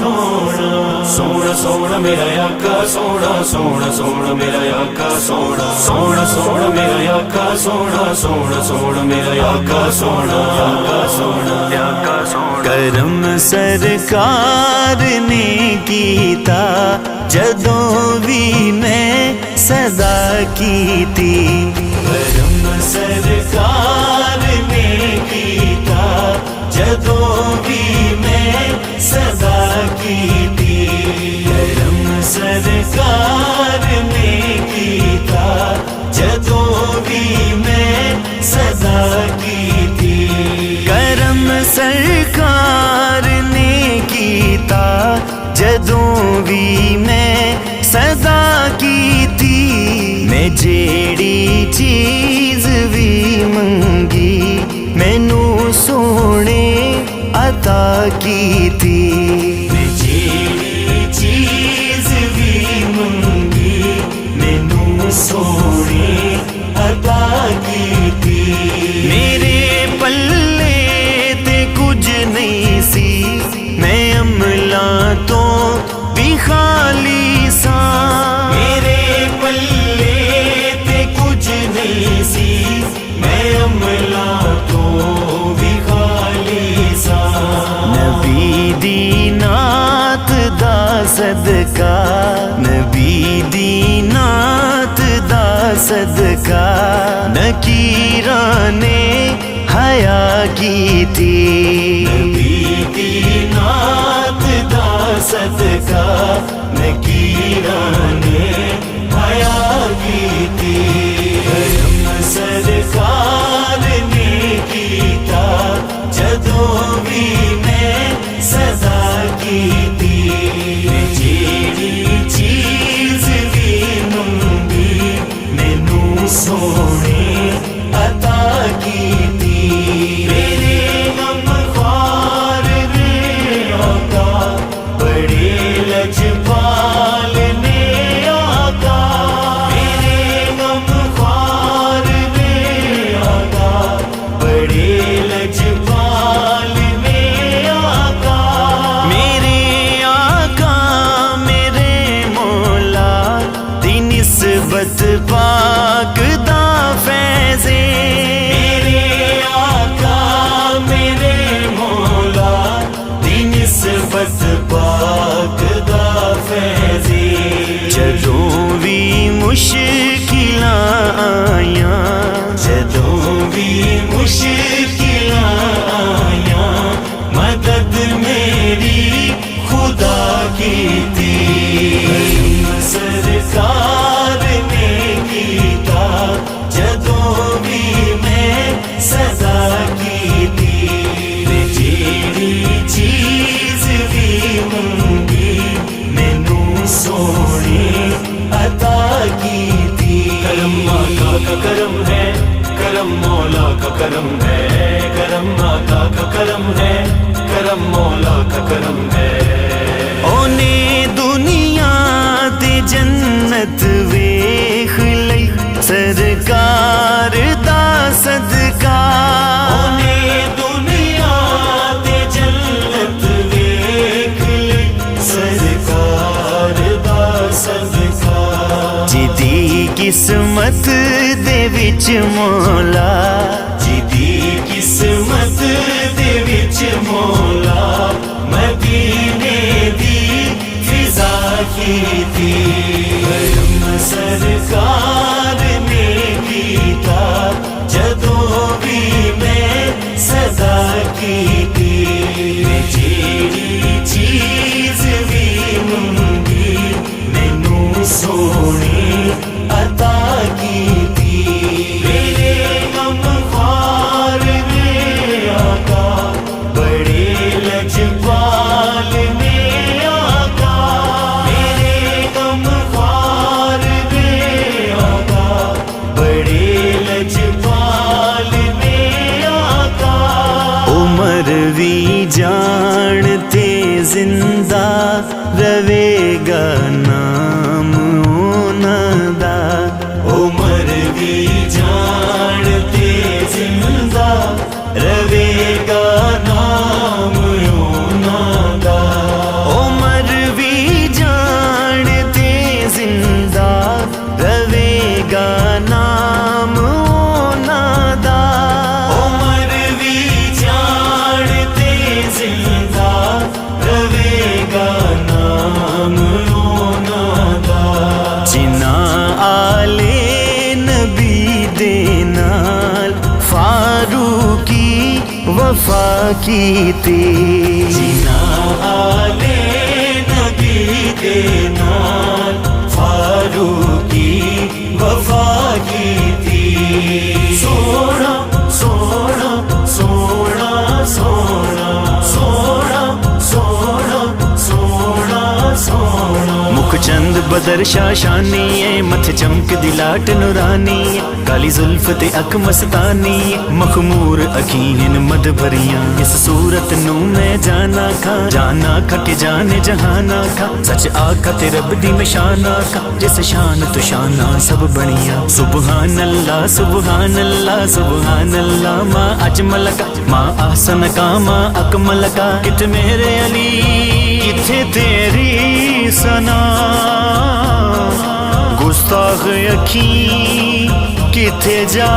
سونا سونا سونا میرا آقا سونا سونا سونا میرا آقا سونا سونا سونا میرا آقا سونا سونا سونا میرا آقا سونا آقا سونا آقا سونا کرم سرکار نے کیتا جدوں بھی میں صدا کیتی کرم سرکار نے کیتا جدوں بھی میں صدا کیتی کرم سرکار نے کیتا جدوں بھی میں صدا کیتی کرم سرکار نے کیتا جدوں بھی میں صدا کیتی میں جیڑی چیز بھی منگی مینوں سونے عطا کیتی میں جیڑی چیز بھی منگی مینوں سونے عطا کیتی میرے پلے تے کچھ نہیں سی میں عملاں تو بھی خالی ساں میرے پلے تے کچھ نہیں سی میں عملاں تو بھی خالی ساں نبی دی نعت دا صدقہ نبی دی نعت دا صدقہ نکیراں نے حیا کیتی نبی دی نعت دا صدقہ نکیراں نے حیا کیتی کرم سرکار نے کیتا جدوں بھی میں صدا کیتی جیڑی چیز بھی منگی مینوں سونے عطا کیتی میرے غم خوار نے آقا بڑے لجپال نے آقا میرے غم خوار نے آقا بڑے لجپال نے آقا میرے آقا میرے مولا دی نسبت پاک دا فیض میرے آقا میرے مولا دی نسبت پاک دا فیض جدوں بھی مشکلاں آیاں جدوں بھی مشکلاں آیاں مدد میری خدا کیتی کرم سرکار نے کیتا جدوں بھی میں صدا کیتی جیڑی چیز بھی منگی مینوں سونے عطا کیتی کرم آقا کا کرم ہے کرم مولا کا کرم ہے کرم آقا کا کرم ہے کرم مولا کا کرم ہے اونے دنیا تے جنت ویکھ لئی سرکار دا صدقہ اونے دنیا تے جنت ویکھ لئی سرکار دا صدقہ جدی قسمت دے وچ مولا جدی قسمت دے وچ مولا مدینے دی فضا کیتی کرم سرکار نے کیتا جدوں بھی میں صدا کیتی جیڑی چیز بھی منگی مینوں سونے عطا کیتی میرے غم خوار نے آقا بڑے لجپال نے آقا میرے غم خوار نے آقا بڑے لجپال نے آقا عمر بھی جان تے زندہ رہے گا نام انہاں دا عمر بھی جان تے زندہ رہے گا نام انہاں دا وفا کی تھی جینا آلے نبی دے نال فاروقی وفا کی تھی سونا سونا سونا سونا سونا سونا سونا سونا مکھ چند بدر شاشانی ہے متھ چمک دی لاٹ نورانی ہے کالی زلف تے اک مستانی ہے مخمور اکھیں مد بھریاں اس صورت نو میں جانا کھا کہ جانے جہانا کھا سچ آقا تے رب دی میں شانا کھا جس شان تو شانہ سب بنیاں سبحان اللہ سبحان اللہ سبحان اللہ ما اجمل کا ما احسن کا ما اکمل کا کت میرے علی کتھے تیری سنا گستاخ اکھیں کتھے جا